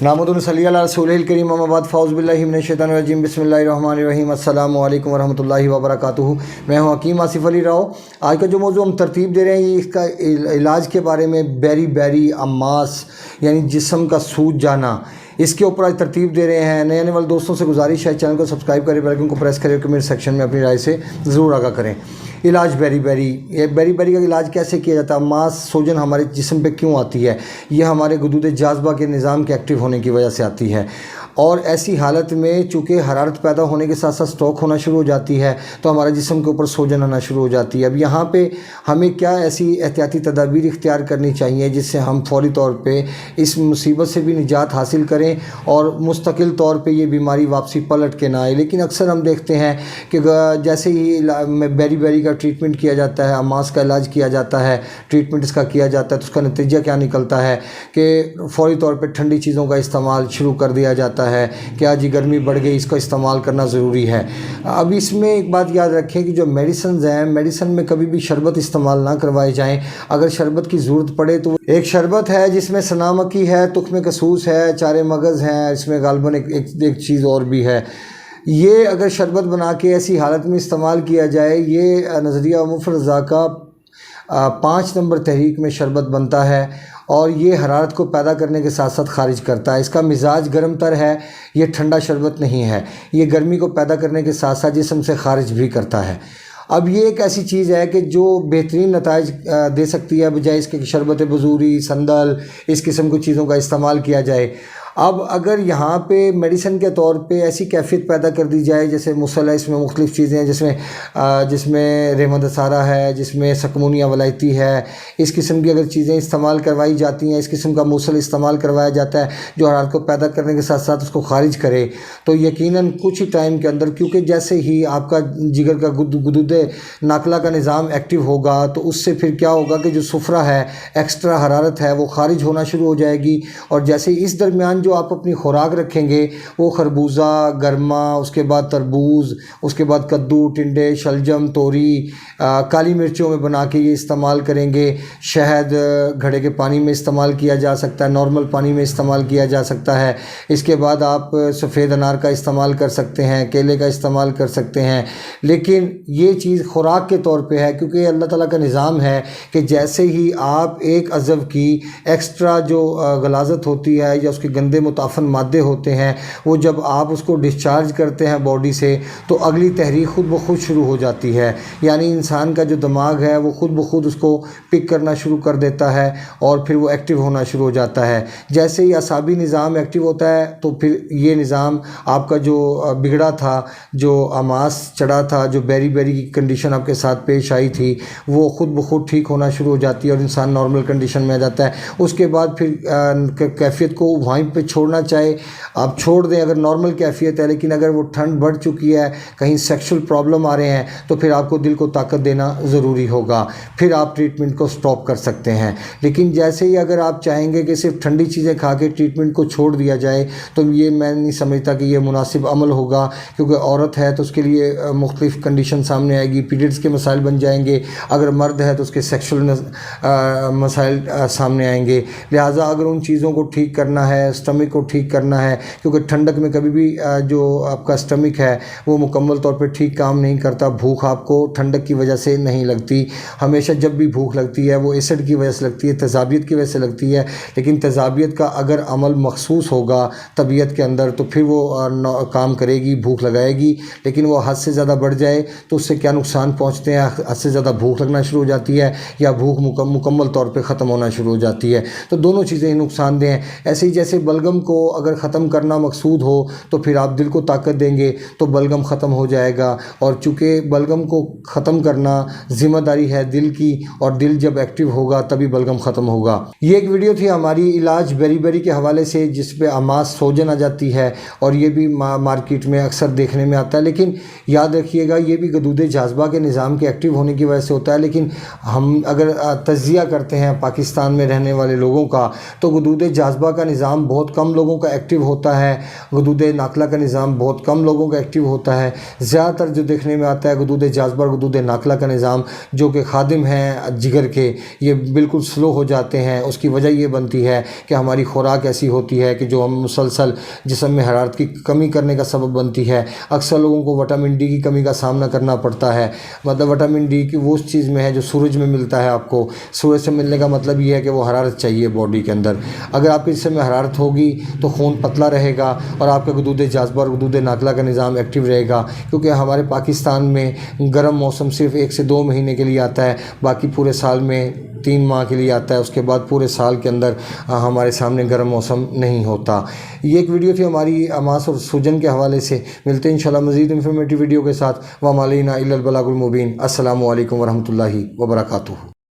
नामुदुन सल्ली अला रसूलिल करीम अम्मा बाद फ़ौज़ बिल्लाहि मिनश शैतानिर रजीम बिस्मिल्लाहिर्रहमानिर रहीम अस्सलामु अलैकुम वरहमतुल्लाहि वबरकातुहू। मैं हूँ हकीम आसिफ़ अली राव। आज का जो मौजू हम तरतीब दे रहे हैं ये इसका इलाज के बारे में, बेरी अम्मास यानी जिस्म का सूज जाना, इसके ऊपर आज तरतीब दे रहे हैं। नए आने वाले दोस्तों से गुजारिश है चैनल को सब्सक्राइब करें, बेल आइकन को प्रेस करें, कमेंट सेक्शन में अपनी राय से ज़रूर आगाह करें। इलाज बेरी का इलाज कैसे किया जाता है? अम्मास सूजन हमारे जिस्म पे क्यों आती है? यह हमारे गुदूद जाज़बा के निज़ाम के एक्टिव होने की वजह से आती है। और ऐसी हालत में चूँकि हरारत पैदा होने के साथ साथ स्ट्रोक होना शुरू हो जाती है तो हमारे जिस्म के ऊपर सूजन आना शुरू हो जाती है। अब यहाँ पे हमें क्या ऐसी एहतियाती तदाबीर इख्तियार करनी चाहिए जिससे हम फौरी तौर पे इस मुसीबत से भी निजात हासिल करें और मुस्तकिल तौर पे ये बीमारी वापसी पलट के ना आए। लेकिन अक्सर हम देखते हैं कि जैसे ही बेरी का ट्रीटमेंट किया जाता है, अम्मास का इलाज किया जाता है, ट्रीटमेंट इसका किया जाता है तो उसका नतीजा क्या निकलता है कि फ़ौरी तौर पर ठंडी चीज़ों का इस्तेमाल शुरू कर दिया जाता है कि आज गर्मी बढ़ गई, इसका इस्तेमाल करना ज़रूरी है। अब इसमें एक बात याद रखें कि जो मेडिसिन हैं, मेडिसिन में कभी भी शरबत इस्तेमाल ना करवाए जाएं। अगर शरबत की ज़रूरत पड़े तो एक शरबत है जिसमें सनामकी है, तुख्म कसूस है, चारे मगज़ हैं, इसमें गालबन एक चीज़ और भी है। ये अगर शरबत बना के ऐसी हालत में इस्तेमाल किया जाए, ये नज़रिया मुफरज़ा का 5 नंबर तहरीक में शरबत बनता है और ये हरारत को पैदा करने के साथ साथ ख़ारिज करता है। इसका मिजाज गर्म तर है, ये ठंडा शरबत नहीं है। ये गर्मी को पैदा करने के साथ साथ जिस्म से ख़ारिज भी करता है। अब ये एक ऐसी चीज़ है कि जो बेहतरीन नताइज दे सकती है, बजाय इसके कि शरबत बजूरी, संदल, इस किस्म की चीज़ों का इस्तेमाल किया जाए। अब अगर यहाँ पे मेडिसिन के तौर पे ऐसी कैफियत पैदा कर दी जाए, जैसे मुसल है, इसमें मुख्तलिफ़ चीज़ें हैं, जिसमें रहमत सारा है, जिसमें सकमूनिया वलायती है, इस किस्म की अगर चीज़ें इस्तेमाल करवाई जाती हैं, इस किस्म का मुसल इस्तेमाल करवाया जाता है जो हरारत को पैदा करने के साथ साथ उसको खारिज करे, तो यकीनन कुछ ही टाइम के अंदर, क्योंकि जैसे ही आपका जिगर का गुदूद नाकला का निज़ाम एक्टिव होगा तो उससे फिर क्या होगा कि जो सुफरा है, एक्स्ट्रा हरारत है, वो खारिज होना शुरू हो जाएगी। और जैसे ही इस दरमियान जो आप अपनी खुराक रखेंगे वो खरबूजा, गरमा, उसके बाद तरबूज, उसके बाद कद्दू, टिंडे, शलजम, तोरी, काली मिर्चों में बना के ये इस्तेमाल करेंगे। शहद घड़े के पानी में इस्तेमाल किया जा सकता है, नॉर्मल पानी में इस्तेमाल किया जा सकता है। इसके बाद आप सफ़ेद अनार का इस्तेमाल कर सकते हैं, केले का इस्तेमाल कर सकते हैं। लेकिन ये चीज़ खुराक के तौर पे है, क्योंकि अल्लाह ताला का निज़ाम है कि जैसे ही आप एक अज़व की एक्स्ट्रा जो गलाज़त होती है या उसके गंदे मुताफ़न मादे होते हैं, वो जब आप उसको डिस्चार्ज करते हैं बॉडी से तो अगली तहरीक खुद ब खुद शुरू हो जाती है। यानी इंसान का जो दिमाग है वो खुद ब खुद उसको पिक करना शुरू कर देता है और फिर वो एक्टिव होना शुरू हो जाता है। जैसे ही असाबी निज़ाम एक्टिव होता है तो फिर ये निज़ाम आपका जो बिगड़ा था, जो अमास चढ़ा था, जो बेरी की कंडीशन आपके साथ पेश आई थी, वो खुद ब खुद ठीक होना शुरू हो जाती है और इंसान नॉर्मल कंडीशन में आ जाता है। उसके बाद फिर कैफियत को वहीं पे छोड़ना चाहे आप छोड़ दें अगर नॉर्मल कैफियत है, लेकिन अगर वो ठंड बढ़ चुकी है, कहीं सेक्सुअल प्रॉब्लम आ रहे हैं तो फिर आपको दिल को ताकत देना ज़रूरी होगा, फिर आप ट्रीटमेंट को स्टॉप कर सकते हैं। लेकिन जैसे ही अगर आप चाहेंगे कि सिर्फ ठंडी चीज़ें खा के ट्रीटमेंट को छोड़ दिया जाए तो ये मैं नहीं समझता कि ये मुनासिब अमल होगा, क्योंकि औरत है तो उसके लिए मुख्तलिफ़ कंडीशन सामने आएगी, पीरियड्स के मसाइल बन जाएंगे। अगर मर्द है तो उसके सेक्सुअल मसाइल सामने आएंगे। लिहाजा अगर उन चीज़ों को ठीक करना है, स्टमक को ठीक करना है, क्योंकि ठंडक में कभी भी जो आपका स्टमक है वो मुकम्मल तौर पे ठीक काम नहीं करता। भूख आपको ठंडक की वजह से नहीं लगती, हमेशा जब भी भूख लगती है वो एसिड की वजह से लगती है, तेज़ाबियत की वजह से लगती है। लेकिन तेज़ाबियत का अगर अमल मखसूस होगा तबीयत के अंदर तो फिर वो काम करेगी, भूख लगाएगी। लेकिन वो हद से ज़्यादा बढ़ जाए तो उससे क्या नुकसान पहुँचते हैं, हद से ज़्यादा भूख लगना शुरू हो जाती है या भूख मुकम्मल तौर पर ख़त्म होना शुरू हो जाती है। तो दोनों चीज़ें ही नुकसानदेह हैं। ऐसे ही जैसे बलगम को अगर ख़त्म करना मकसूद हो तो फिर आप दिल को ताकत देंगे तो बलगम ख़त्म हो जाएगा। और चूँकि बलगम को ख़त्म करना ज़िम्मेदारी है दिल की, और दिल जब एक्टिव होगा तभी बलगम ख़त्म होगा। ये एक वीडियो थी हमारी इलाज बेरी के हवाले से, जिस पे अमास सूजन आ जाती है और ये भी मार्केट में अक्सर देखने में आता है। लेकिन याद रखिएगा ये भी गदूद जाज़बा के निज़ाम के एक्टिव होने की वजह से होता है। लेकिन हम अगर तज्ज़िया करते हैं पाकिस्तान में रहने वाले लोगों का तो गदूद जाज़बा का निज़ाम बहुत بہت کم لوگوں کا ایکٹیو ہوتا ہے، غدود ناقلہ کا نظام بہت کم لوگوں کا ایکٹیو ہوتا ہے۔ زیادہ تر جو دیکھنے میں آتا ہے غدود جاذبہ اور غدود ناقلہ کا نظام جو کہ خادم ہیں جگر کے، یہ بالکل سلو ہو جاتے ہیں۔ اس کی وجہ یہ بنتی ہے کہ ہماری خوراک ایسی ہوتی ہے کہ جو ہم مسلسل جسم میں حرارت کی کمی کرنے کا سبب بنتی ہے۔ اکثر لوگوں کو وٹامن ڈی کی کمی کا سامنا کرنا پڑتا ہے۔ مطلب وٹامن ڈی کی وہ اس چیز میں ہے جو سورج میں ملتا ہے آپ کو۔ سورج سے ملنے کا مطلب یہ ہے کہ وہ حرارت چاہیے باڈی کے اندر۔ اگر آپ کے جسم میں حرارت ہوگی تو خون پتلا رہے گا اور آپ کا غدود جاذبہ اور غدود ناقلہ کا نظام ایکٹیو رہے گا، کیونکہ ہمارے پاکستان میں گرم موسم صرف 1 سے 2 مہینے کے لیے آتا ہے، باقی پورے سال میں 3 ماہ کے لیے آتا ہے۔ اس کے بعد پورے سال کے اندر ہمارے سامنے گرم موسم نہیں ہوتا۔ یہ ایک ویڈیو تھی ہماری اماس اور سوجن کے حوالے سے۔ ملتے ہیں انشاءاللہ مزید انفارمیٹیو ویڈیو کے ساتھ۔ وما علینا الا البلاغ المبین۔ السلام علیکم ورحمۃ اللہ وبرکاتہ۔